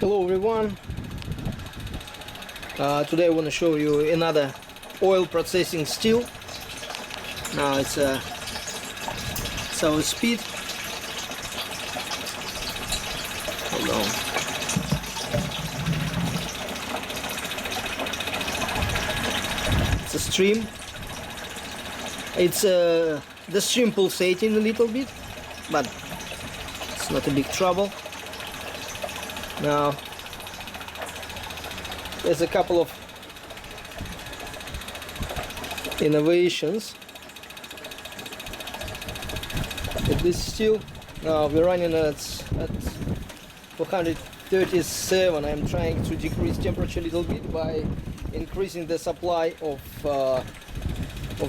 Hello everyone. Today I want to show you another oil processing still. Now it's our speed. Hold on. It's a stream. It's the stream pulsating a little bit, but it's not a big trouble. Now there's a couple of innovations with this still. Now we're running at 437. I'm trying to decrease temperature a little bit by increasing the supply of the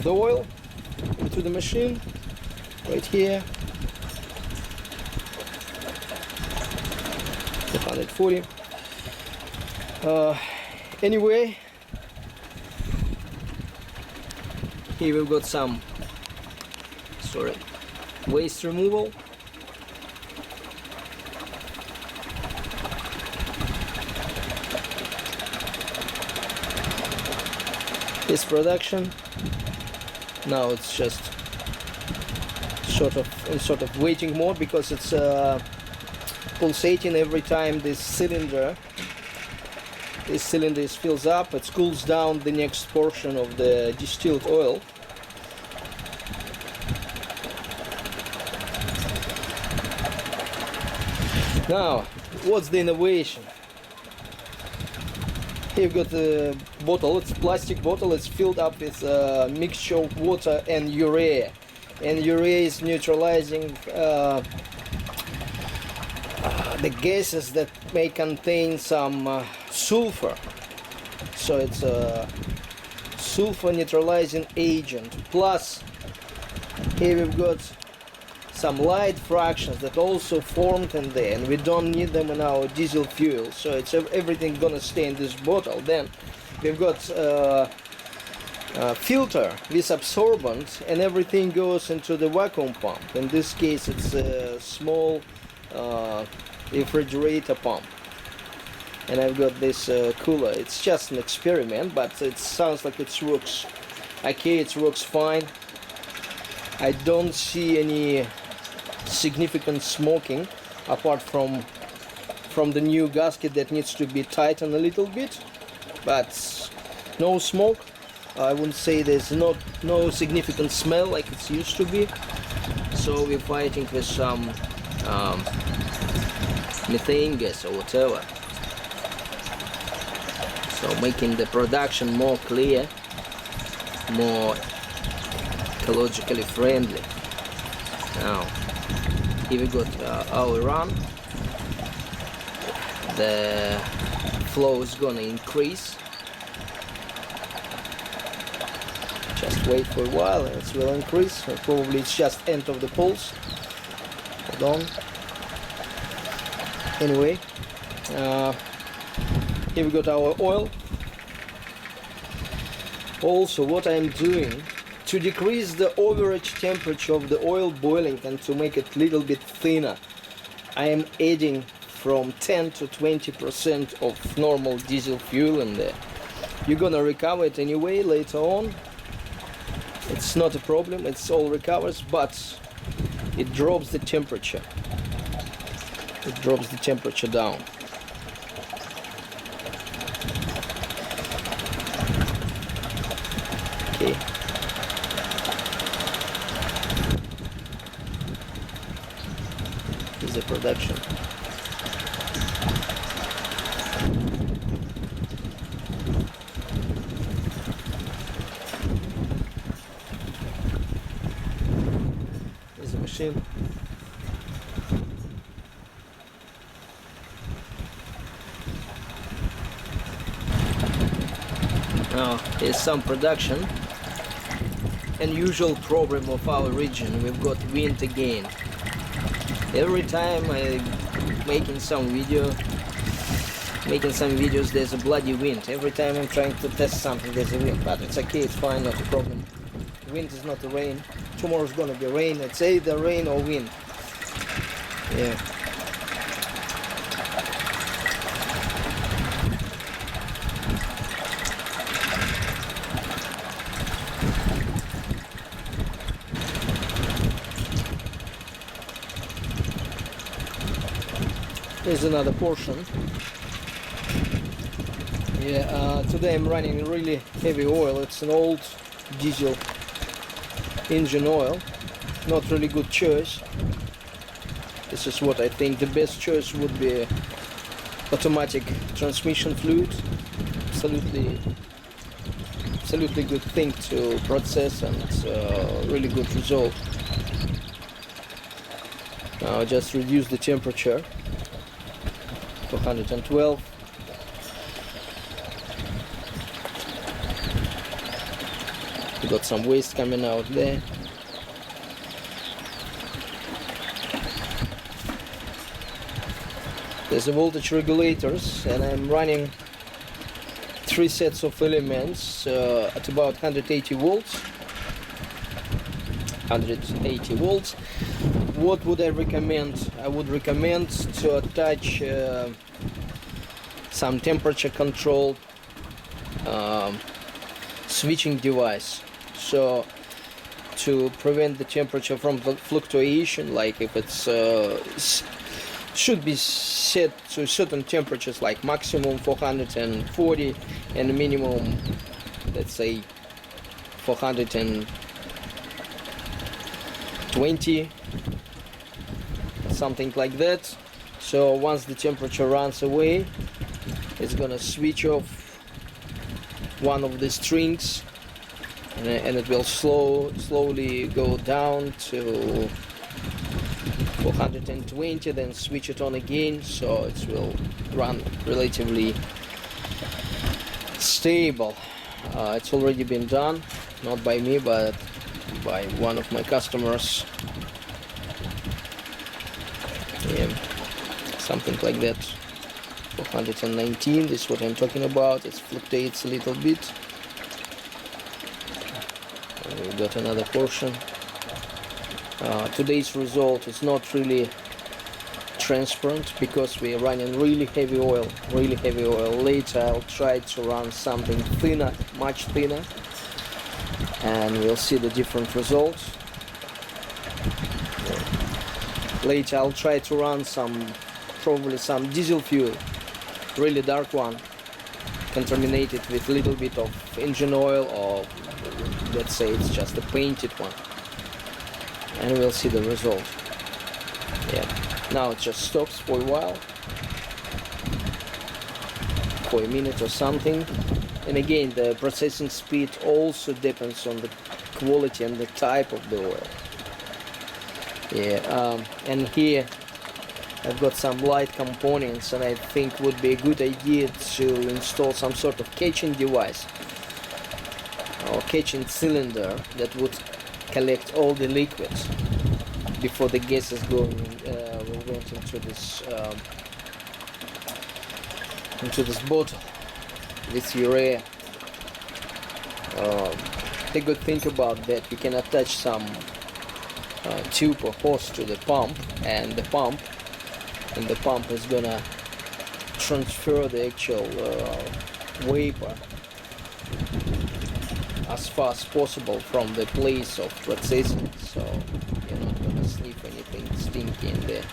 oil into the machine right here. 440. Anyway, here we've got some waste removal. This production now it's just sort of waiting mode because it's pulsating every time this cylinder fills up. It cools down the next portion of the distilled oil. Now, what's the innovation? Here you've got a bottle. It's a plastic bottle. It's filled up with a mixture of water and urea, and urea is neutralizing the gases that may contain some sulfur. So it's a sulfur neutralizing agent. Plus here we've got some light fractions that also formed in there, and we don't need them in our diesel fuel. So it's everything gonna stay in this bottle. Then we've got a filter with absorbent, and everything goes into the vacuum pump. In this case it's a small refrigerator pump, and I've got this cooler. It's just an experiment, but it sounds like it works okay. It works fine. I don't see any significant smoking apart from the new gasket that needs to be tightened a little bit, but no smoke. I wouldn't say there's no significant smell like it's used to be. So we're fighting with some methane gas or whatever, so making the production more clear, more ecologically friendly. Now here we got our run. The flow is gonna increase. Just wait for a while and it will increase. Probably it's just end of the pulse. Hold on. Anyway, here we got our oil. Also, what I'm doing to decrease the average temperature of the oil boiling and to make it a little bit thinner, I am adding from 10 to 20% of normal diesel fuel in there. You're gonna recover it anyway later on. It's not a problem, it's all recovers, but it drops the temperature. It drops the temperature down. Okay. Here's the production. Here's the machine. Now here's some production. Unusual problem of our region, we've got wind again. Every time I'm making some videos there's a bloody wind. Every time I'm trying to test something there's a wind, but it's okay, it's fine, not a problem. Wind is not the rain. Tomorrow's gonna be rain. It's either rain or wind. Yeah. Here's another portion. Yeah, today I'm running really heavy oil. It's an old diesel engine oil. Not really good choice. This is what I think the best choice would be. Automatic transmission fluid. Absolutely good thing to process, and really good result. Now just reduce the temperature to 112. We got some waste coming out there. There's the voltage regulators, and I'm running 3 sets of elements at about 180 volts. 180 volts. What would I recommend? I would recommend to attach some temperature control switching device, so to prevent the temperature from fluctuation, like if it's should be set to certain temperatures, like maximum 440 and minimum, let's say 420, something like that. So once the temperature runs away, it's gonna switch off one of the strings, and it will slowly go down to 420, then switch it on again, so it will run relatively stable. It's already been done, not by me, but by one of my customers. Yeah, something like that. 419, this is what I'm talking about. It fluctuates a little bit. And we got another portion. Today's result is not really transparent because we are running really heavy oil. Later I'll try to run something thinner, much thinner, and we'll see the different results. Later I'll try to run probably some diesel fuel, really dark one, contaminated with a little bit of engine oil, or let's say it's just a painted one, and we'll see the result. Yeah, now it just stops for a while, for a minute or something. And again, the processing speed also depends on the quality and the type of the oil. Yeah, and here I've got some light components, and I think would be a good idea to install some sort of catching device or catching cylinder that would collect all the liquids before the gases went into this bottle, this urea. The good thing about that, you can attach some tube or hose to the pump, and the pump is gonna transfer the actual vapor as far as possible from the place of processing, so you're not gonna sniff anything stinky in there.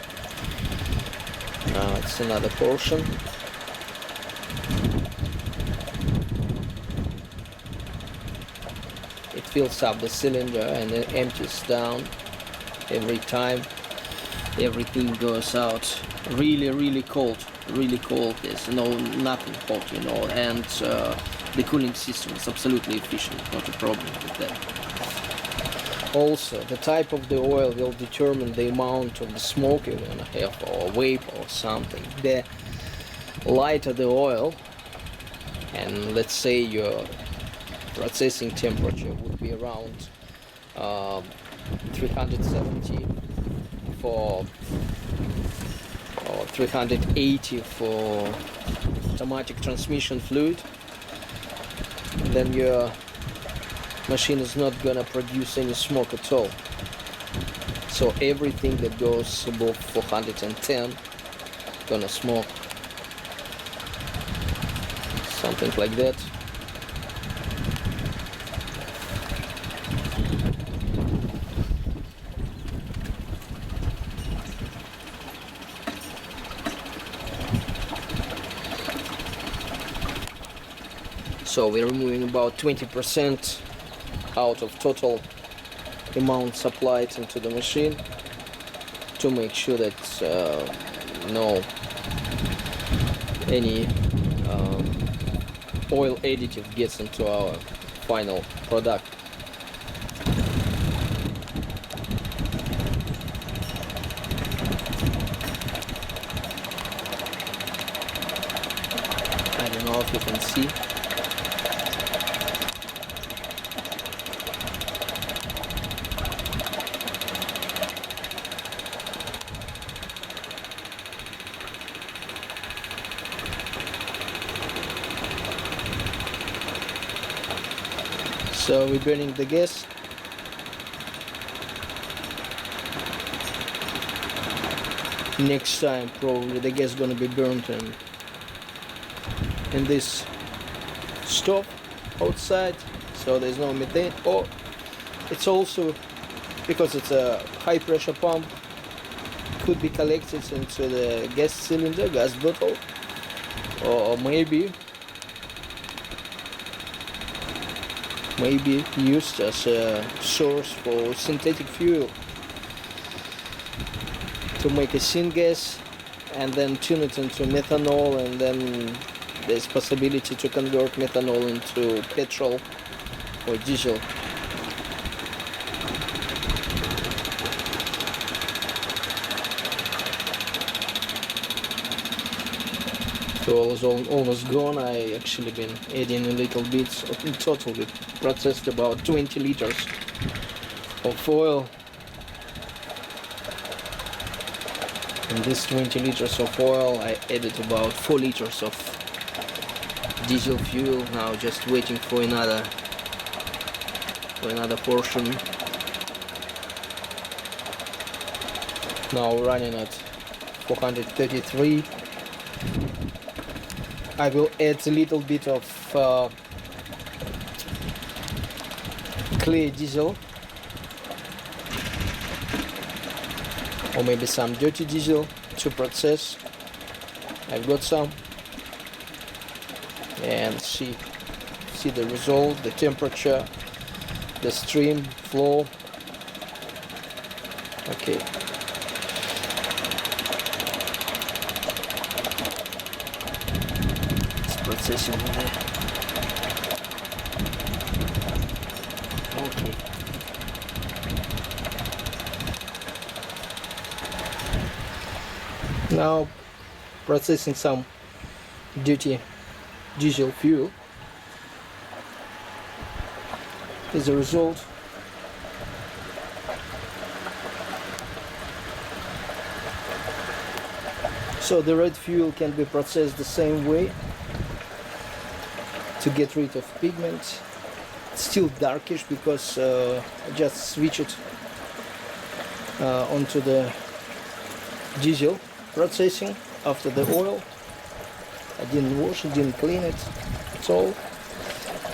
Now it's another portion. It fills up the cylinder and it empties down every time. Everything goes out really cold. There's nothing hot, and the cooling system is absolutely efficient, not a problem with that. Also, the type of the oil will determine the amount of the smoke you're gonna have, or vapor or something. The lighter the oil, and let's say your processing temperature would be around 370 for, or 380 for automatic transmission fluid, then your machine is not gonna produce any smoke at all. So everything that goes above 410 gonna smoke, something like that. So we're removing about 20% out of total amount supplied into the machine to make sure that no any oil additive gets into our final product. I don't know if you can see. So we're burning the gas. Next time probably the gas is gonna be burnt in this stove outside, so there's no methane. Or it's also because it's a high pressure pump, could be collected into the gas cylinder, gas bottle, or maybe used as a source for synthetic fuel to make a syngas and then tune it into methanol, and then there's possibility to convert methanol into petrol or diesel. So oil is almost gone. I actually been adding a little bit. So in total we processed about 20 liters of oil. In this 20 liters of oil I added about 4 liters of diesel fuel. Now just waiting for another portion. Now running at 433. I will add a little bit of clear diesel, or maybe some dirty diesel to process. I've got some, and see the result, the temperature, the stream flow. Okay. Processing there. Okay. Now processing some dirty diesel fuel. As a result, so the red fuel can be processed the same way to get rid of pigment. It's still darkish because I just switch it onto the diesel processing after the oil. I didn't wash it, didn't clean it. It's all.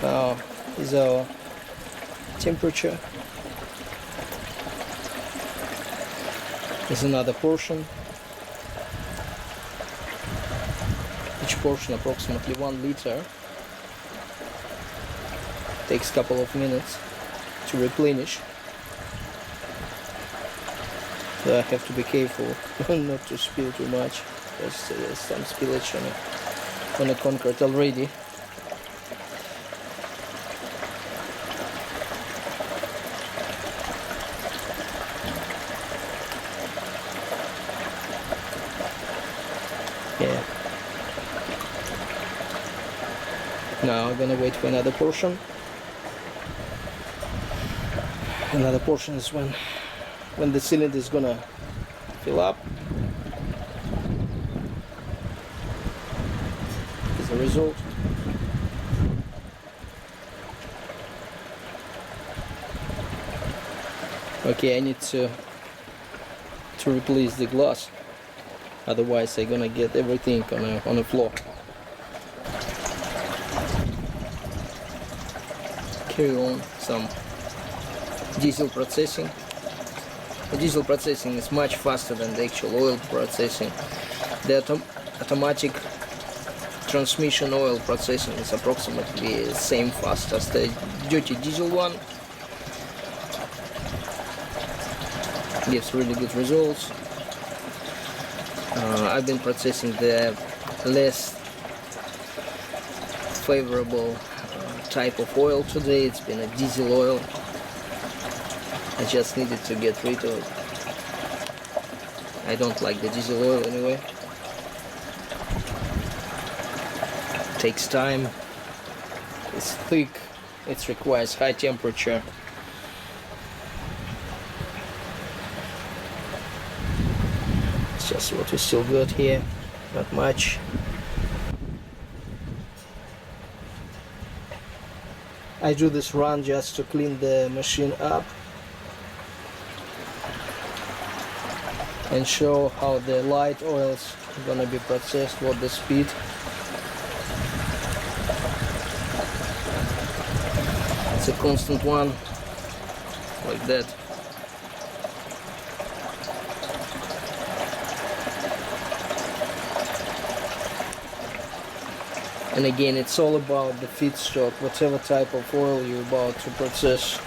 Now is our temperature. There's another portion. Each portion approximately 1 liter. Takes a couple of minutes to replenish. So I have to be careful not to spill too much, because there's some spillage on the concrete already. Yeah. Now I'm gonna wait for another portion. Another portion is when the cylinder is gonna fill up. As a result, okay, I need to replace the glass, otherwise I'm gonna get everything on the floor. Carry on some diesel processing. The diesel processing is much faster than the actual oil processing. The automatic transmission oil processing is approximately the same fast as the dirty diesel one. Gives really good results. I've been processing the less favorable type of oil today. It's been a diesel oil. I just needed to get rid of it. I don't like the diesel oil anyway. It takes time. It's thick. It requires high temperature. It's just what we still got here. Not much. I do this run just to clean the machine up and show how the light oils are gonna be processed, what the speed. It's a constant one, like that. And again, it's all about the feedstock, whatever type of oil you're about to process.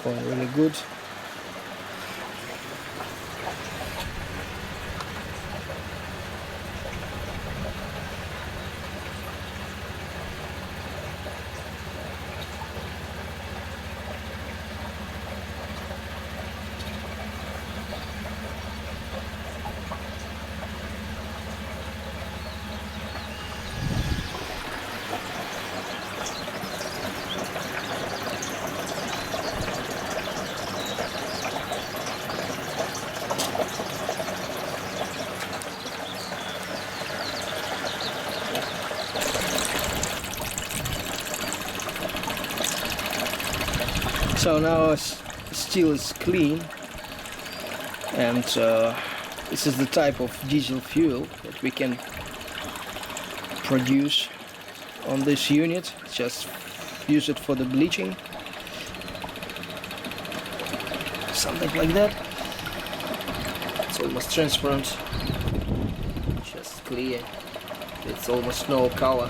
Going really good. So now steel is clean, and this is the type of diesel fuel that we can produce on this unit. Just use it for the bleaching, something like that. It's almost transparent, just clear. It's almost no color.